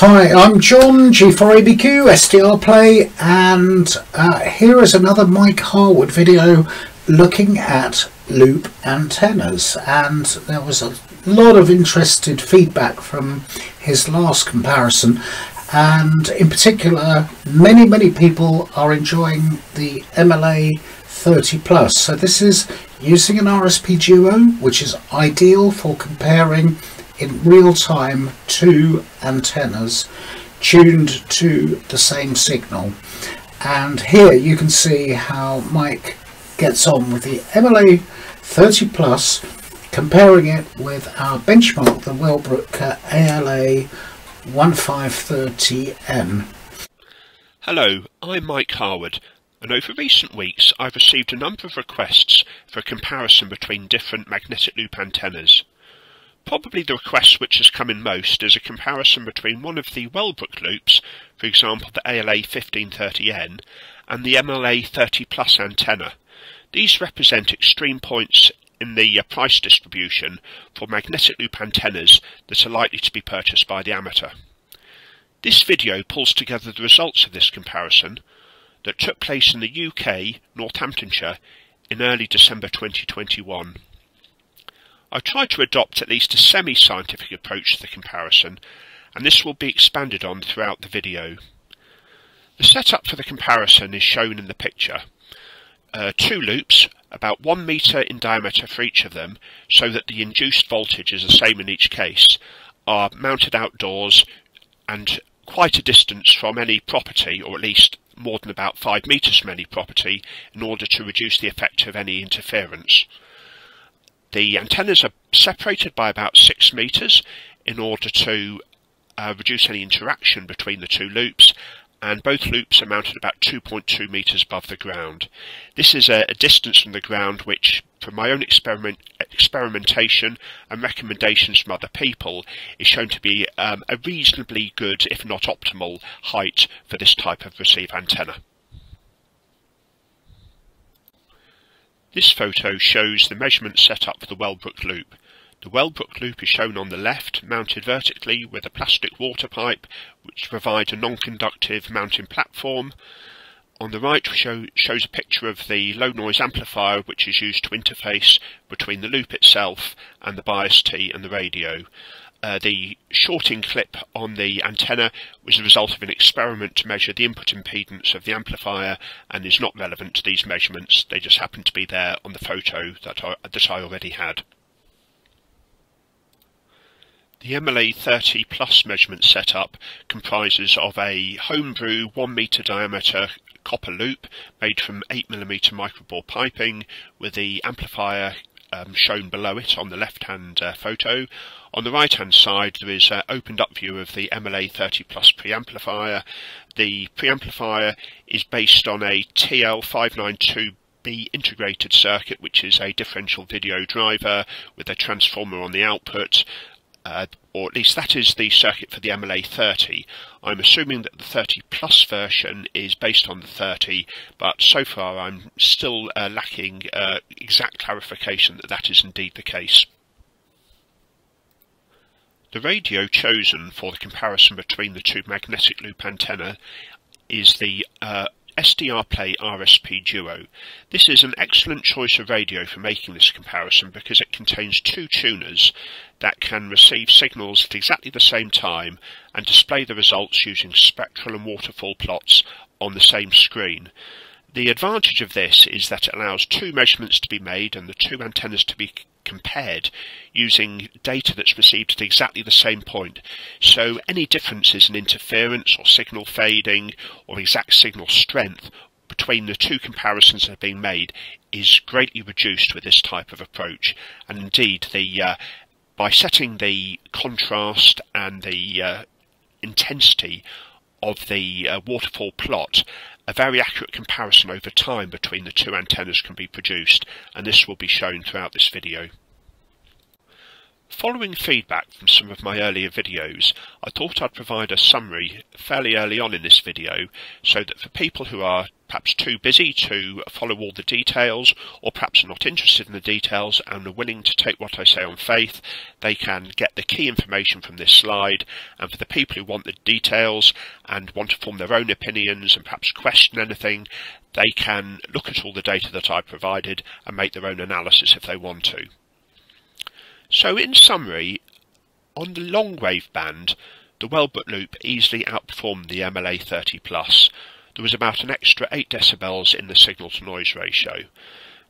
Hi, I'm John, G4ABQ, SDRplay, and here is another Mike Harwood video looking at loop antennas. And there was a lot of interested feedback from his last comparison, and in particular many people are enjoying the MLA30 Plus. So this is using an RSPduo, which is ideal for comparing in real time two antennas tuned to the same signal. And here you can see how Mike gets on with the MLA30 Plus, comparing it with our benchmark, the Wellbrook ALA 1530M. Hello, I'm Mike Harwood, and over recent weeks I've received a number of requests for a comparison between different magnetic loop antennas. Probably the request which has come in most is a comparison between one of the Wellbrook loops, for example the ALA 1530N, and the MLA30 Plus antenna. These represent extreme points in the price distribution for magnetic loop antennas that are likely to be purchased by the amateur. This video pulls together the results of this comparison that took place in the UK, Northamptonshire, in early December 2021. I've tried to adopt at least a semi-scientific approach to the comparison, and this will be expanded on throughout the video. The setup for the comparison is shown in the picture. Two loops, about 1 metre in diameter for each of them, so that the induced voltage is the same in each case, are mounted outdoors and quite a distance from any property, or at least more than about 5 metres from any property, in order to reduce the effect of any interference. The antennas are separated by about 6 metres in order to reduce any interaction between the two loops, and both loops are mounted about 2.2 metres above the ground. This is a distance from the ground which, from my own experimentation and recommendations from other people, is shown to be a reasonably good, if not optimal, height for this type of receive antenna. This photo shows the measurement set up for the Wellbrook loop. The Wellbrook loop is shown on the left, mounted vertically with a plastic water pipe which provides a non-conductive mounting platform. On the right shows a picture of the low noise amplifier which is used to interface between the loop itself and the bias tee and the radio. The shorting clip on the antenna was the result of an experiment to measure the input impedance of the amplifier and is not relevant to these measurements. They just happen to be there on the photo that I already had. The MLA30 Plus measurement setup comprises of a homebrew 1 metre diameter copper loop made from 8mm microbore piping with the amplifier shown below it on the left-hand photo. On the right-hand side there is an opened up view of the MLA30 Plus preamplifier. The preamplifier is based on a TL592B integrated circuit, which is a differential video driver with a transformer on the output. Or at least that is the circuit for the MLA30. I'm assuming that the 30 Plus version is based on the 30, but so far I'm still lacking exact clarification that that is indeed the case. The radio chosen for the comparison between the two magnetic loop antenna is the SDRplay RSPduo. This is an excellent choice of radio for making this comparison because it contains two tuners that can receive signals at exactly the same time and display the results using spectral and waterfall plots on the same screen. The advantage of this is that it allows two measurements to be made and the two antennas to be compared using data that's received at exactly the same point. So any differences in interference or signal fading or exact signal strength between the two comparisons that are being made is greatly reduced with this type of approach. And indeed, by setting the contrast and the intensity of the waterfall plot, a very accurate comparison over time between the two antennas can be produced, and this will be shown throughout this video. Following feedback from some of my earlier videos, I thought I'd provide a summary fairly early on in this video so that for people who are perhaps too busy to follow all the details, or perhaps are not interested in the details and are willing to take what I say on faith, they can get the key information from this slide. And for the people who want the details and want to form their own opinions and perhaps question anything, they can look at all the data that I provided and make their own analysis if they want to. So in summary, on the long wave band, the Wellbrook loop easily outperformed the MLA30+. There was about an extra 8 decibels in the signal to noise ratio.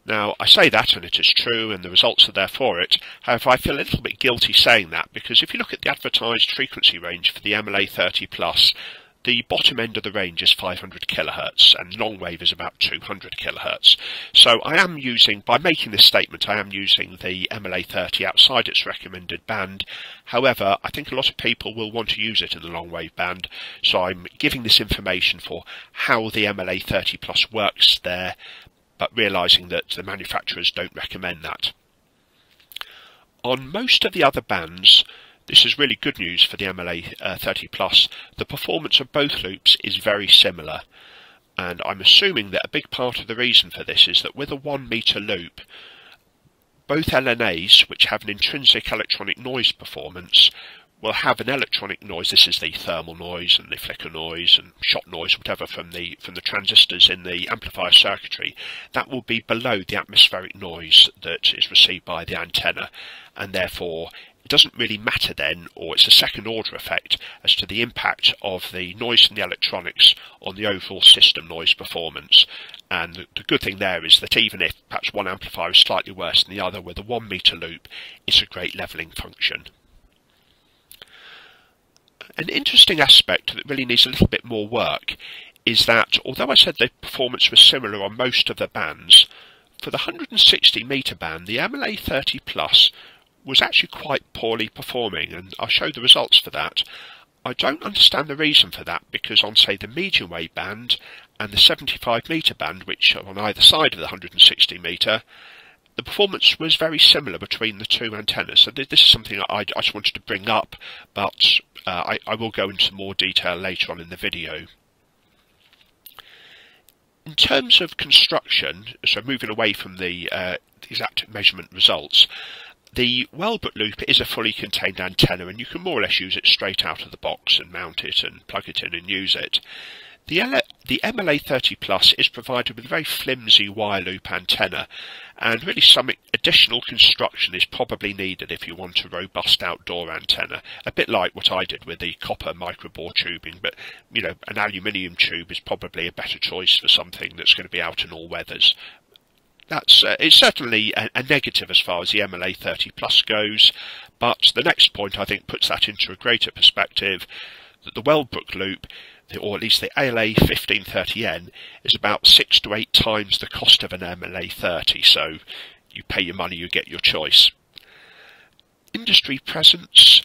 Now, I say that and it is true and the results are there for it. However, I feel a little bit guilty saying that, because if you look at the advertised frequency range for the MLA30+, the bottom end of the range is 500 kHz and long wave is about 200 kHz. So I am using, by making this statement, I am using the MLA30 outside its recommended band. However, I think a lot of people will want to use it in the long wave band, so I'm giving this information for how the MLA30+ works there, but realising that the manufacturers don't recommend that. On most of the other bands, this is really good news for the MLA30+. The performance of both loops is very similar, and I'm assuming that a big part of the reason for this is that with a 1 metre loop, both LNAs, which have an intrinsic electronic noise performance, will have an electronic noise. This is the thermal noise and the flicker noise and shot noise, whatever, from the transistors in the amplifier circuitry. That will be below the atmospheric noise that is received by the antenna, and therefore it doesn't really matter then, or it's a second order effect as to the impact of the noise from the electronics on the overall system noise performance. And the good thing there is that even if perhaps one amplifier is slightly worse than the other, with a 1 metre loop, it's a great levelling function. An interesting aspect that really needs a little bit more work is that, although I said the performance was similar on most of the bands, for the 160 metre band, the MLA30+ was actually quite poorly performing, and I'll show the results for that. I don't understand the reason for that, because on, say, the medium wave band and the 75 metre band, which are on either side of the 160 metre, the performance was very similar between the two antennas. So this is something I just wanted to bring up, but I will go into more detail later on in the video. In terms of construction, so moving away from the exact measurement results, the Wellbrook loop is a fully contained antenna, and you can more or less use it straight out of the box and mount it and plug it in and use it. The MLA30+ is provided with a very flimsy wire loop antenna, and really some additional construction is probably needed if you want a robust outdoor antenna, a bit like what I did with the copper microbore tubing, but you know, an aluminium tube is probably a better choice for something that's going to be out in all weathers. It's certainly a negative as far as the MLA30+ goes, but the next point I think puts that into a greater perspective, that the Wellbrook loop, or at least the ALA1530N, is about 6 to 8 times the cost of an MLA30, so you pay your money, you get your choice. Industry presence.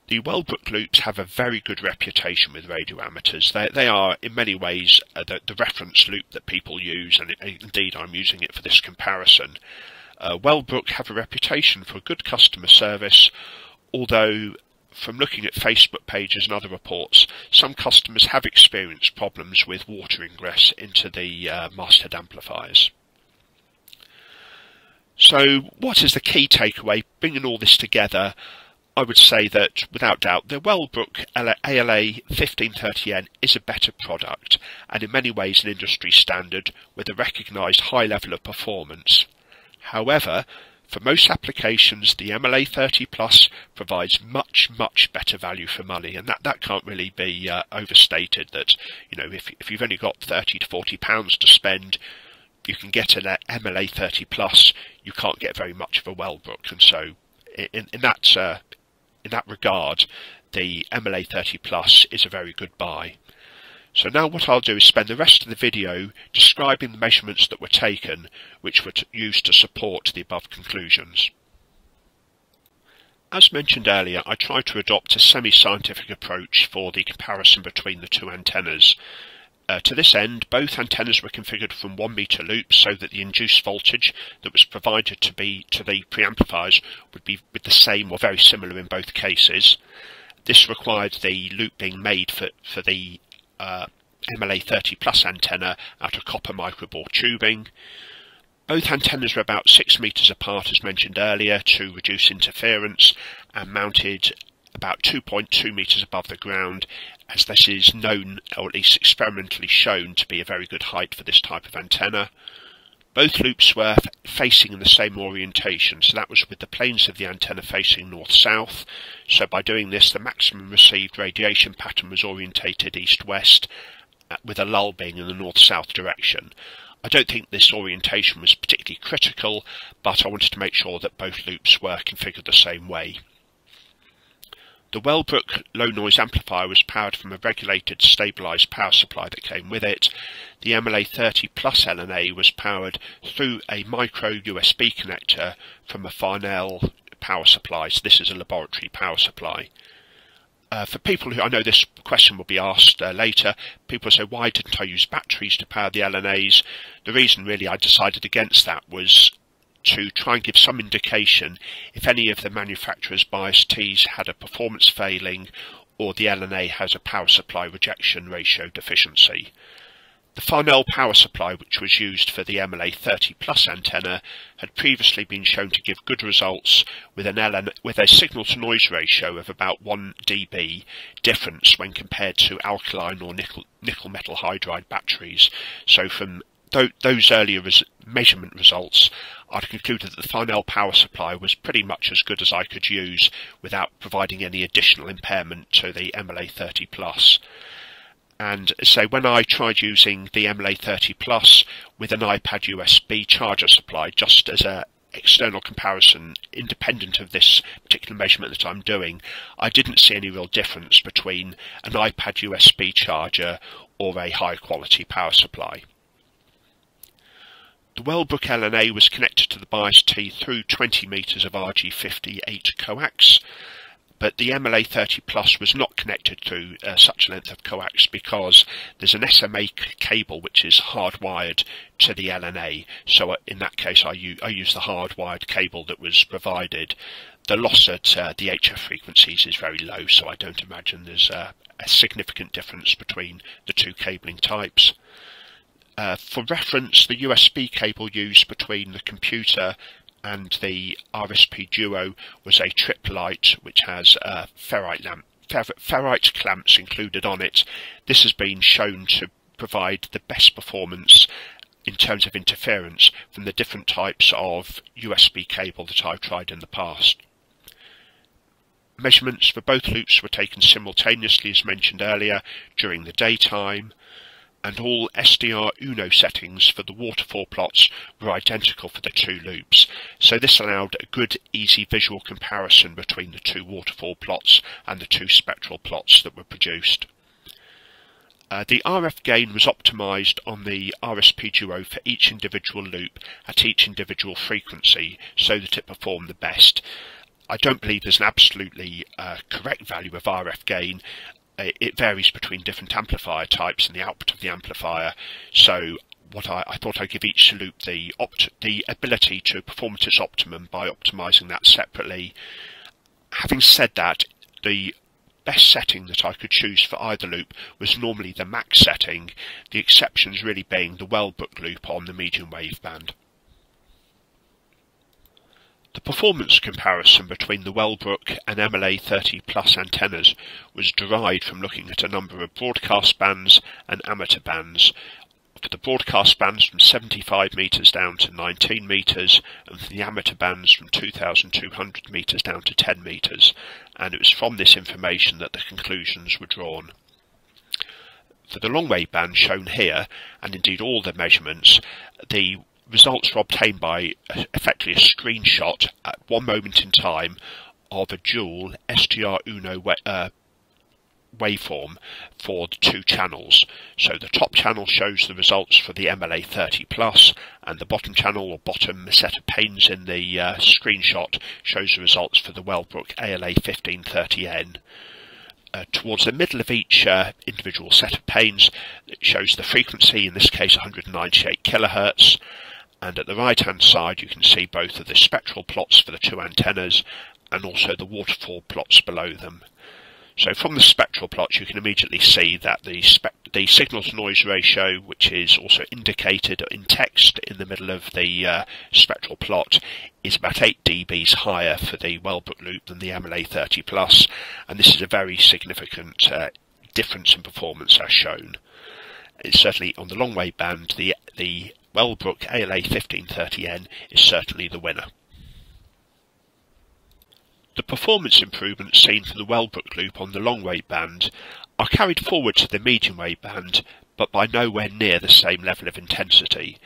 The Wellbrook loops have a very good reputation with radio amateurs. They are in many ways the reference loop that people use, and indeed I'm using it for this comparison. Wellbrook have a reputation for good customer service, although from looking at Facebook pages and other reports, some customers have experienced problems with water ingress into the masthead amplifiers. So what is the key takeaway? Bringing all this together, I would say that without doubt the Wellbrook ALA1530N is a better product, and in many ways an industry standard with a recognised high level of performance. However, for most applications, the MLA30+ provides much better value for money, and that can't really be overstated. That, you know, if you've only got £30 to £40 to spend, you can get an MLA30+. You can't get very much of a Wellbrook, and so in that regard, the MLA30+ is a very good buy. So now what I'll do is spend the rest of the video describing the measurements that were taken, which were used to support the above conclusions. As mentioned earlier, I tried to adopt a semi-scientific approach for the comparison between the two antennas. To this end, both antennas were configured from 1 metre loops so that the induced voltage that was provided to the preamplifiers would be with the same or very similar in both cases. This required the loop being made for the MLA30 Plus antenna out of copper microbore tubing. Both antennas were about 6 metres apart, as mentioned earlier, to reduce interference, and mounted about 2.2 metres above the ground, as this is known, or at least experimentally shown, to be a very good height for this type of antenna. Both loops were facing in the same orientation, so that was with the planes of the antenna facing north-south. So by doing this, the maximum received radiation pattern was orientated east-west, with a lull being in the north-south direction. I don't think this orientation was particularly critical, but I wanted to make sure that both loops were configured the same way. The Wellbrook low-noise amplifier was powered from a regulated, stabilised power supply that came with it. The MLA30 Plus LNA was powered through a micro USB connector from a Farnell power supply, so this is a laboratory power supply. For people who, I know this question will be asked later, people say, why didn't I use batteries to power the LNAs? The reason really I decided against that was to try and give some indication if any of the manufacturer's bias Ts had a performance failing or the LNA has a power supply rejection ratio deficiency. The Farnell power supply, which was used for the MLA30 Plus antenna, had previously been shown to give good results with a signal-to-noise ratio of about 1 dB difference when compared to alkaline or nickel metal hydride batteries. So from those earlier measurement results, I'd concluded that the Farnell power supply was pretty much as good as I could use without providing any additional impairment to the MLA30 Plus. And so when I tried using the MLA30 Plus with an iPad USB charger supply, just as an external comparison, independent of this particular measurement that I'm doing, I didn't see any real difference between an iPad USB charger or a high quality power supply. The Wellbrook LNA was connected to the bias T through 20 metres of RG58 coax, but the MLA30 Plus was not connected through such a length of coax because there's an SMA cable which is hardwired to the LNA. So in that case I used the hardwired cable that was provided. The loss at the HF frequencies is very low, so I don't imagine there's a significant difference between the two cabling types. For reference, the USB cable used between the computer and the RSPduo was a triplite which has ferrite clamps included on it. This has been shown to provide the best performance in terms of interference from the different types of USB cable that I've tried in the past. Measurements for both loops were taken simultaneously, as mentioned earlier, during the daytime, and all SDRuno settings for the waterfall plots were identical for the two loops, so this allowed a good, easy visual comparison between the two waterfall plots and the two spectral plots that were produced. The RF gain was optimised on the RSPduo for each individual loop at each individual frequency so that it performed the best. I don't believe there's an absolutely correct value of RF gain. It varies between different amplifier types and the output of the amplifier, so I thought I'd give each loop the ability to perform at its optimum by optimising that separately. Having said that, the best setting that I could choose for either loop was normally the max setting, the exceptions really being the Wellbrook loop on the medium wave band. The performance comparison between the Wellbrook and MLA30 Plus antennas was derived from looking at a number of broadcast bands and amateur bands. For the broadcast bands from 75 metres down to 19 metres, and for the amateur bands from 2,200 metres down to 10 metres, and it was from this information that the conclusions were drawn. For the long wave band shown here, and indeed all the measurements, the results were obtained by effectively a screenshot at one moment in time of a dual SDRuno waveform for the two channels. So the top channel shows the results for the MLA30 Plus, and the bottom channel or bottom set of panes in the screenshot shows the results for the Wellbrook ALA 1530N. Towards the middle of each individual set of panes, it shows the frequency, in this case 198 kHz, and at the right hand side you can see both of the spectral plots for the two antennas and also the waterfall plots below them. So from the spectral plots you can immediately see that the signal to noise ratio, which is also indicated in text in the middle of the spectral plot, is about 8 dBs higher for the Wellbrook loop than the MLA30 Plus, and this is a very significant difference in performance as shown. It's certainly on the long wave band, the Wellbrook ALA 1530N is certainly the winner. The performance improvements seen from the Wellbrook loop on the long wave band are carried forward to the medium wave band, but by nowhere near the same level of intensity.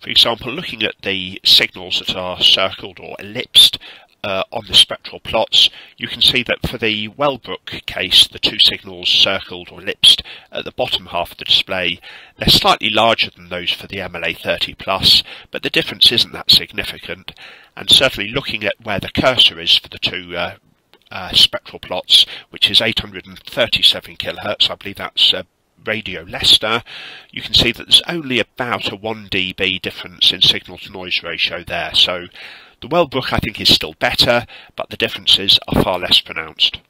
For example, looking at the signals that are circled or ellipsed on the spectral plots, you can see that for the Wellbrook case, the two signals circled or ellipsed at the bottom half of the display, they're slightly larger than those for the MLA30 Plus, but the difference isn't that significant. And certainly looking at where the cursor is for the two spectral plots, which is 837 kHz, I believe that's Radio Leicester, you can see that there's only about a 1 dB difference in signal to noise ratio there. So the Wellbrook I think is still better, but the differences are far less pronounced.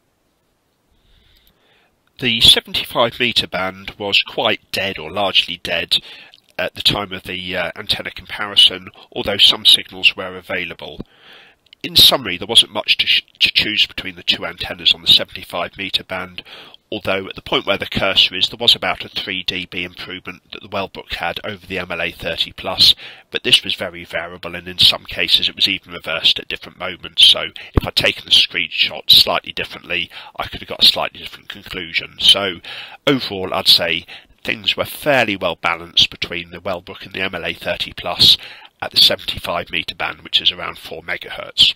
The 75 metre band was quite dead or largely dead at the time of the antenna comparison, although some signals were available. In summary, there wasn't much to choose between the two antennas on the 75 metre band, although at the point where the cursor is, there was about a 3 dB improvement that the Wellbrook had over the MLA30 Plus, but this was very variable, and in some cases it was even reversed at different moments, so if I'd taken the screenshot slightly differently, I could have got a slightly different conclusion. So overall, I'd say things were fairly well balanced between the Wellbrook and the MLA30 Plus at the 75 metre band, which is around 4 MHz.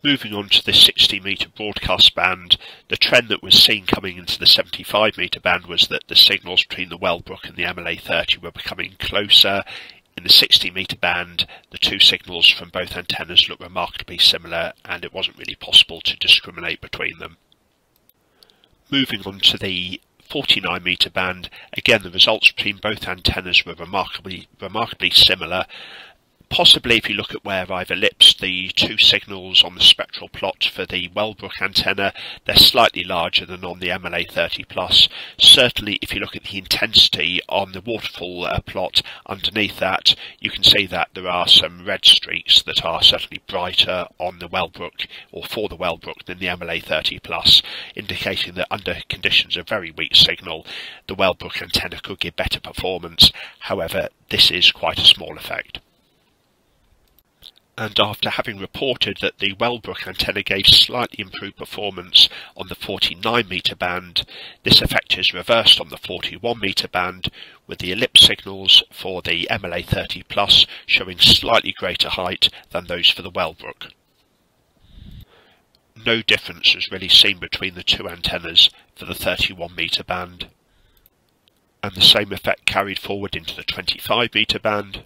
Moving on to the 60 metre broadcast band, the trend that was seen coming into the 75 metre band was that the signals between the Wellbrook and the MLA30 were becoming closer. In the 60 metre band, the two signals from both antennas looked remarkably similar, and it wasn't really possible to discriminate between them. Moving on to the 49 metre band, again the results between both antennas were remarkably similar. Possibly if you look at where I've ellipsed the two signals on the spectral plot for the Wellbrook antenna, they're slightly larger than on the MLA30 Plus. Certainly if you look at the intensity on the waterfall plot underneath that, you can see that there are some red streaks that are certainly brighter on the Wellbrook, or for the Wellbrook, than the MLA30 Plus, indicating that under conditions of very weak signal, the Wellbrook antenna could give better performance. However, this is quite a small effect. And after having reported that the Wellbrook antenna gave slightly improved performance on the 49 metre band, this effect is reversed on the 41 metre band, with the ellipse signals for the MLA30 Plus showing slightly greater height than those for the Wellbrook. No difference was really seen between the two antennas for the 31 metre band, and the same effect carried forward into the 25 metre band.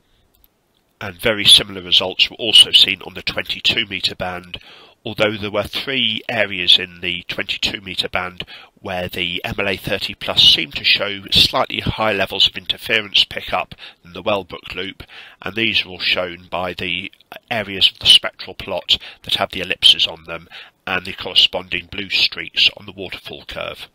And very similar results were also seen on the 22 metre band, although there were 3 areas in the 22 metre band where the MLA30 Plus seemed to show slightly higher levels of interference pickup than the Wellbrook loop, and these are all shown by the areas of the spectral plot that have the ellipses on them and the corresponding blue streaks on the waterfall curve.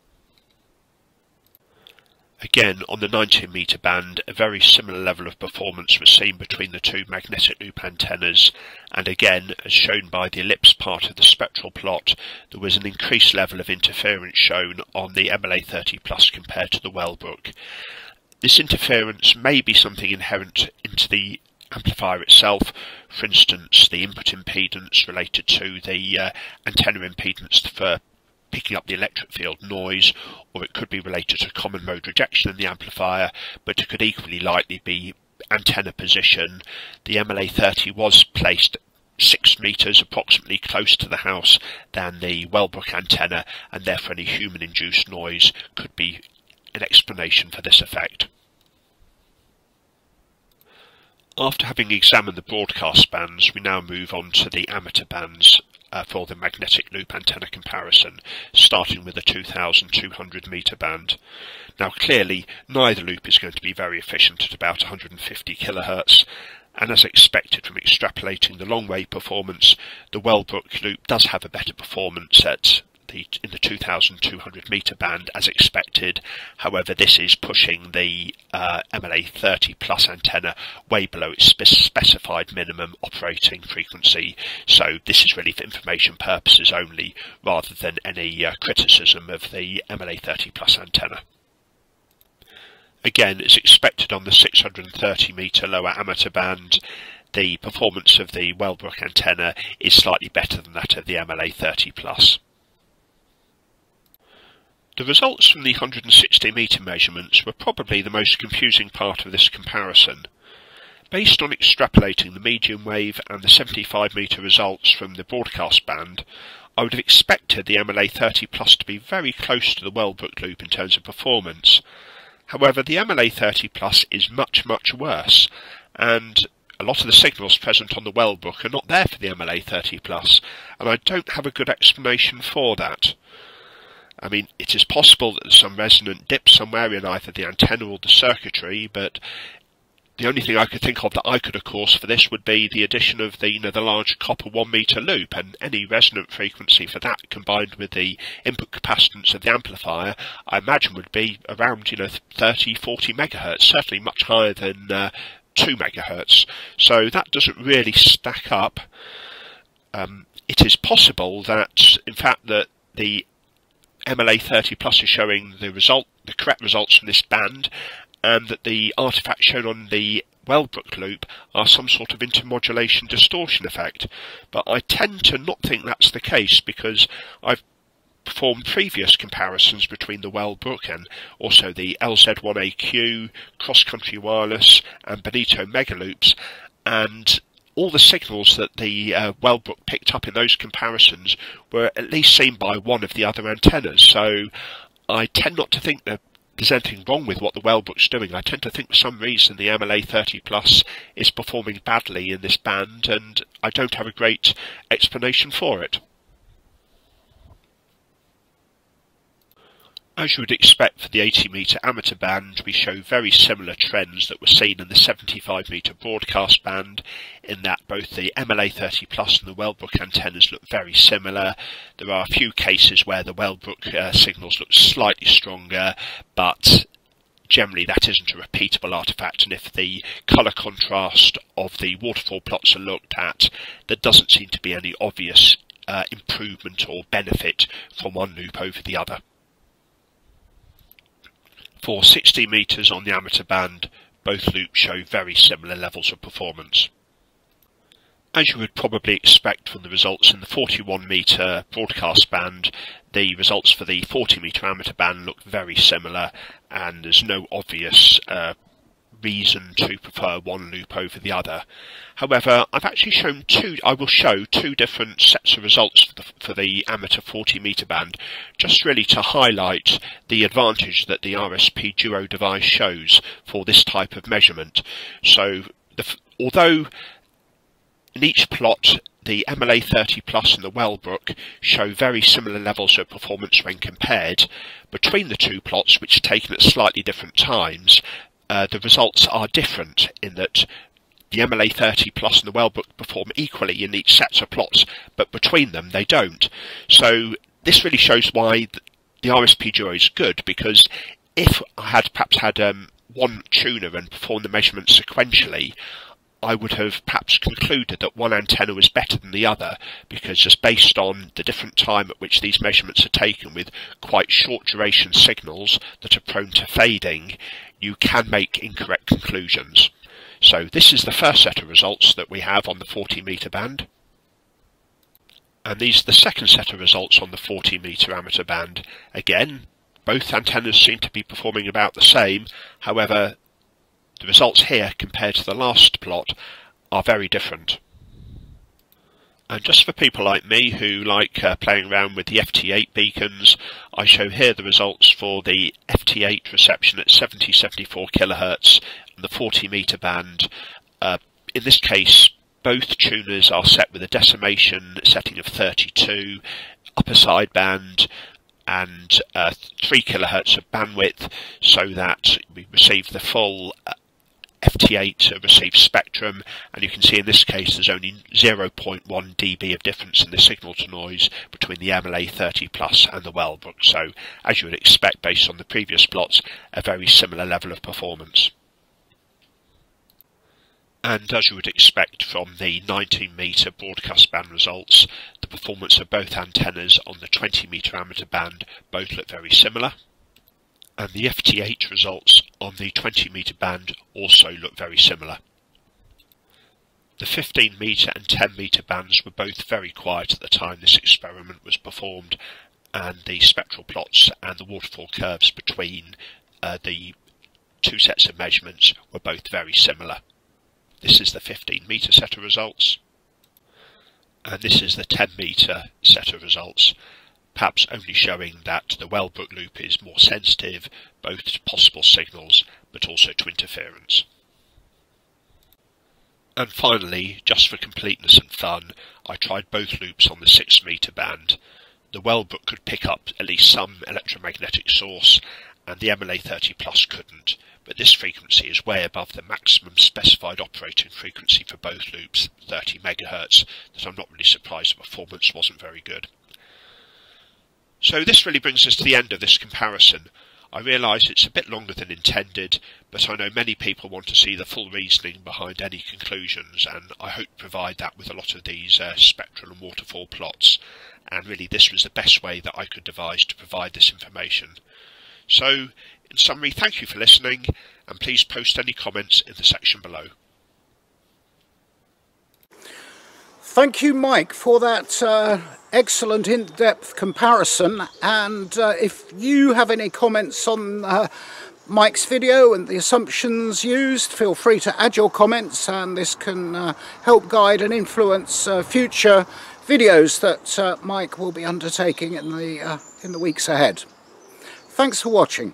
Again, on the 19 metre band, a very similar level of performance was seen between the two magnetic loop antennas, and again, as shown by the ellipse part of the spectral plot, there was an increased level of interference shown on the MLA30 Plus compared to the Wellbrook. This interference may be something inherent into the amplifier itself, for instance the input impedance related to the antenna impedance for picking up the electric field noise, or it could be related to common mode rejection in the amplifier, but it could equally likely be antenna position. The MLA30 was placed 6 metres approximately closer to the house than the Wellbrook antenna, and therefore any human-induced noise could be an explanation for this effect. After having examined the broadcast bands, we now move on to the amateur bands for the magnetic loop antenna comparison, starting with the 2200 metre band. Now clearly neither loop is going to be very efficient at about 150 kHz, and as expected from extrapolating the long wave performance, the Wellbrook loop does have a better performance at in the 2,200 metre band as expected. However, this is pushing the MLA30 plus antenna way below its specified minimum operating frequency. So this is really for information purposes only, rather than any criticism of the MLA30 plus antenna. Again, as expected on the 630 metre lower amateur band, the performance of the Wellbrook antenna is slightly better than that of the MLA30 plus. The results from the 160 metre measurements were probably the most confusing part of this comparison. Based on extrapolating the medium wave and the 75 metre results from the broadcast band, I would have expected the MLA30 plus to be very close to the Wellbrook loop in terms of performance. However, the MLA30 plus is much, much worse, and a lot of the signals present on the Wellbrook are not there for the MLA30 plus, and I don't have a good explanation for that. I mean, it is possible that there's some resonant dip somewhere in either the antenna or the circuitry, but the only thing I could think of that I could have caused for this would be the addition of the large copper 1 metre loop, and any resonant frequency for that combined with the input capacitance of the amplifier, I imagine would be around 30-40 megahertz, certainly much higher than 2 megahertz. So that doesn't really stack up. It is possible that, in fact, that the MLA30 plus is showing the correct results from this band, and that the artifacts shown on the Wellbrook loop are some sort of intermodulation distortion effect. But I tend to not think that's the case, because I've performed previous comparisons between the Wellbrook and also the LZ1AQ, Cross Country Wireless and Bonito Megaloops, and all the signals that the Wellbrook picked up in those comparisons were at least seen by one of the other antennas. So I tend not to think that there's anything wrong with what the Wellbrook's doing. I tend to think for some reason the MLA30 plus is performing badly in this band, and I don't have a great explanation for it. As you would expect for the 80 metre amateur band, we show very similar trends that were seen in the 75 metre broadcast band, in that both the MLA30 plus and the Wellbrook antennas look very similar. There are a few cases where the Wellbrook signals look slightly stronger, but generally that isn't a repeatable artifact, and if the colour contrast of the waterfall plots are looked at, there doesn't seem to be any obvious improvement or benefit from one loop over the other. For 60 metres on the amateur band, both loops show very similar levels of performance. As you would probably expect from the results in the 41 metre broadcast band, the results for the 40 metre amateur band look very similar, and there's no obvious reason to prefer one loop over the other. However, I've actually shown I will show two different sets of results for the amateur 40 metre band, just really to highlight the advantage that the RSPduo device shows for this type of measurement. So, although in each plot the MLA30 plus and the Wellbrook show very similar levels of performance when compared, between the two plots, which are taken at slightly different times, the results are different in that the MLA30 plus and the Wellbrook perform equally in each set of plots, but between them they don't. So this really shows why the RSPduo is good, because if I had perhaps had one tuner and performed the measurements sequentially, I would have perhaps concluded that one antenna was better than the other, because just based on the different time at which these measurements are taken with quite short duration signals that are prone to fading, you can make incorrect conclusions. So this is the first set of results that we have on the 40 metre band. And these are the second set of results on the 40 metre amateur band. Again, both antennas seem to be performing about the same, however, the results here compared to the last plot are very different. And just for people like me who like playing around with the Ft8 beacons, I show here the results for the Ft8 reception at 70-74 kHz and the 40 metre band. In this case, both tuners are set with a decimation setting of 32, upper sideband, and 3 kHz of bandwidth, so that we receive the full Ft8 Ft8 received spectrum, and you can see in this case there's only 0.1 dB of difference in the signal to noise between the MLA30 Plus and the Wellbrook, so as you would expect based on the previous plots, a very similar level of performance. And as you would expect from the 19 metre broadcast band results, the performance of both antennas on the 20 metre amateur band both look very similar. And the Ft8 results on the 20 metre band also look very similar. The 15 metre and 10 metre bands were both very quiet at the time this experiment was performed, and the spectral plots and the waterfall curves between the two sets of measurements were both very similar. This is the 15 metre set of results, and this is the 10 metre set of results, perhaps only showing that the Wellbrook loop is more sensitive both to possible signals but also to interference. And finally, just for completeness and fun, I tried both loops on the 6 metre band. The Wellbrook could pick up at least some electromagnetic source, and the MLA30 Plus couldn't, but this frequency is way above the maximum specified operating frequency for both loops, 30 MHz, that I'm not really surprised the performance wasn't very good. So this really brings us to the end of this comparison. I realise it's a bit longer than intended, but I know many people want to see the full reasoning behind any conclusions, and I hope to provide that with a lot of these spectral and waterfall plots, and really this was the best way that I could devise to provide this information. So, in summary, thank you for listening, and please post any comments in the section below. Thank you, Mike, for that excellent in-depth comparison, and if you have any comments on Mike's video and the assumptions used, feel free to add your comments, and this can help guide and influence future videos that Mike will be undertaking in the weeks ahead. Thanks for watching.